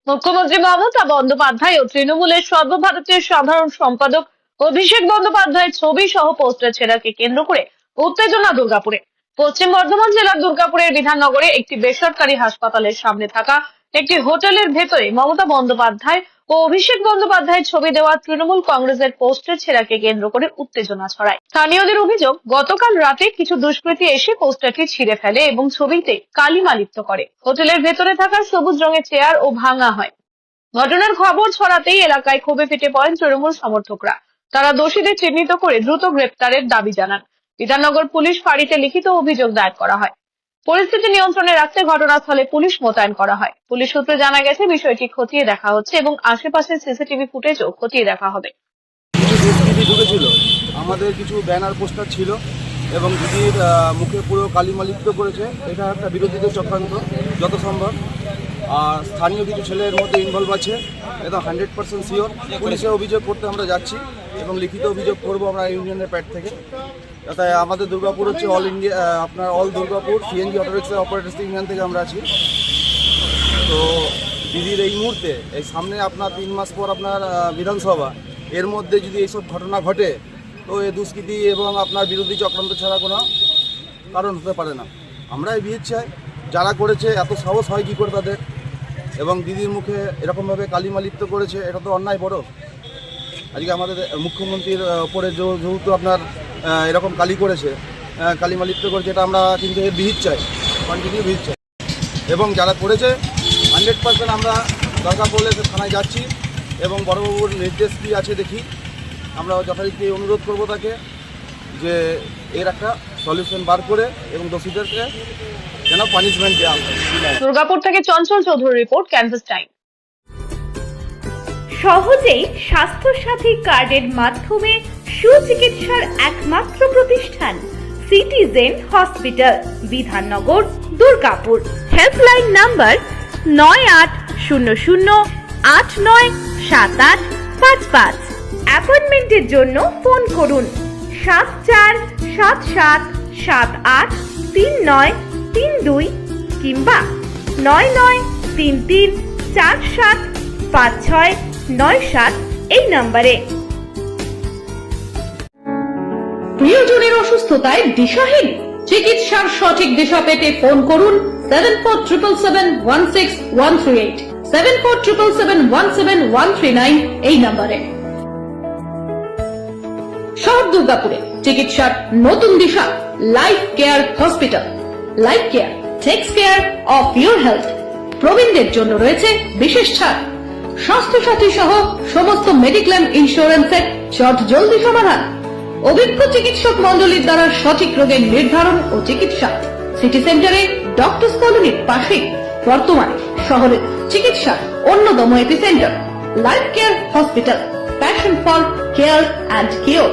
মুখ্যমন্ত্রী মমতা বন্দ্যোপাধ্যায় ও তৃণমূলের সর্বভারতীয় সাধারণ সম্পাদক অভিষেক বন্দ্যোপাধ্যায়ের ছবি সহ পোস্টার ছেঁড়াকে কেন্দ্র করে উত্তেজনা দুর্গাপুরে। পশ্চিম বর্ধমান জেলার দুর্গাপুরের বিধাননগরে একটি বেসরকারি হাসপাতালের সামনে থাকা একটি হোটেলের ভেতরে মমতা বন্দ্যোপাধ্যায় ও অভিষেক বন্দ্যোপাধ্যায়ের ছবি দেওয়া তৃণমূল কংগ্রেসের পোস্টার ছেঁড়াকে কেন্দ্র করে উত্তেজনা ছড়ায়। স্থানীয়দের অভিযোগ, গতকাল রাতে কিছু দুষ্কৃতী এসে পোস্টারটি ছিঁড়ে ফেলে এবং ছবিতে কালিমা লিপ্ত করে। হোটেলের ভেতরে থাকা সবুজ রঙের চেয়ার ও ভাঙা হয়। ঘটনার খবর ছড়াতেই এলাকায় ক্ষোভে ফেটে পড়েন তৃণমূল সমর্থকরা। তারা দোষীদের চিহ্নিত করে দ্রুত গ্রেপ্তারের দাবি জানান। বিধাননগর পুলিশ ফাঁড়িতে লিখিত অভিযোগ দায়ের করা হয়। পরিস্থিতি নিয়ন্ত্রণে রাখতে ঘটনাস্থলে পুলিশ মোতায়েন করা হয়। পুলিশ সূত্রে জানা গেছে, বিষয়টি খতিয়ে দেখা হচ্ছে এবং আশেপাশের সিসিটিভি ফুটেজও খতিয়ে দেখা হবে। ঢুকেছিল, আমাদের কিছু ব্যানার পোস্টার ছিল এবং দিদির মুখে পুরো কালিমা লিপ্ত করেছে। এটা একটা বিরোধীদের চক্রান্ত যত সম্ভব। আর স্থানীয় কিছু ছেলের মধ্যে ইনভলভ আছে, একদম 100% শিওর। পুলিশে অভিযোগ করতে আমরা যাচ্ছি এবং লিখিত অভিযোগ করব আমরা ইউনিয়নের প্যাড থেকে। তাই আমাদের দুর্গাপুর হচ্ছে অল ইন্ডিয়া, আপনার all Durgapur CNG autorickshaw operators union থেকে আমরা আছি। তো দিদির এই মুহূর্তে এই সামনে আপনার 3 মাস পর আপনার বিধানসভা, এর মধ্যে যদি এইসব ঘটনা ঘটে তো এই দুষ্কৃতি এবং আপনার বিরোধী চক্রান্ত ছাড়া কোনো কারণ হতে পারে না। আমরা এই বিয়ে চাই, যারা করেছে এত সাহস হয় কী করে তাদের, এবং দিদির মুখে এরকমভাবে কালিমা লিপ্ত করেছে, এটা তো অন্যায় বড়। আজকে আমাদের মুখ্যমন্ত্রীর ওপরে যেহেতু আপনার এরকম কালিমা লিপ্ত করেছে, এটা আমরা কিন্তু এর বিহিত চাই, কন্টিনিউ বিহিত চাই। এবং যারা করেছে 100% আমরা দরকার পড়লে থানায় যাচ্ছি এবং বড়বাবুর নির্দেশ কী আছে দেখি, আমরা যথারীতি অনুরোধ করব তাকে যে এর একটা সলিউশন বার করে এবং দোষীদেরকে যেন পানিশমেন্ট দেওয়া হয়। দুর্গাপুর থেকে চঞ্চল চৌধুরীর রিপোর্ট, ক্যানভাস টাইম। সহজেই স্বাস্থ্যসাথী কার্ডের মাধ্যমে সুচিকিৎসার একমাত্র প্রতিষ্ঠান citizen hospital, Bidhannagar, Durgapur. Helpline number 9800897855। অ্যাপয়েন্টমেন্টের জন্য ফোন করুন 7478783932 কিংবা 9933475697 এই নম্বরে। প্রিয়জনের অসুস্থতায় দিশাহীন, চিকিৎসার সঠিক দিশা পেতে ফোন করুন 7477716138, 7477717139 এই নম্বরে। শহর দুর্গাপুরে চিকিৎসার নতুন দিশা, life care hospital. Life care takes care of your health. প্রবীণদের জন্য রয়েছে বিশেষ ছাড়। স্বাস্থ্যসাথী সহ সমস্ত মেডিক্লেম ইন্স্যুরেন্সের চট জলদি সমাধান। অভিজ্ঞ চিকিৎসক মন্ডলীর দ্বারা সঠিক রোগের নির্ধারণ ও চিকিৎসা। সিটি সেন্টারে ডক্টরস কলোনির পাশে বর্তমানে শহরের চিকিৎসার অন্যতম epicentre. Life care hospital, passion for care and cure.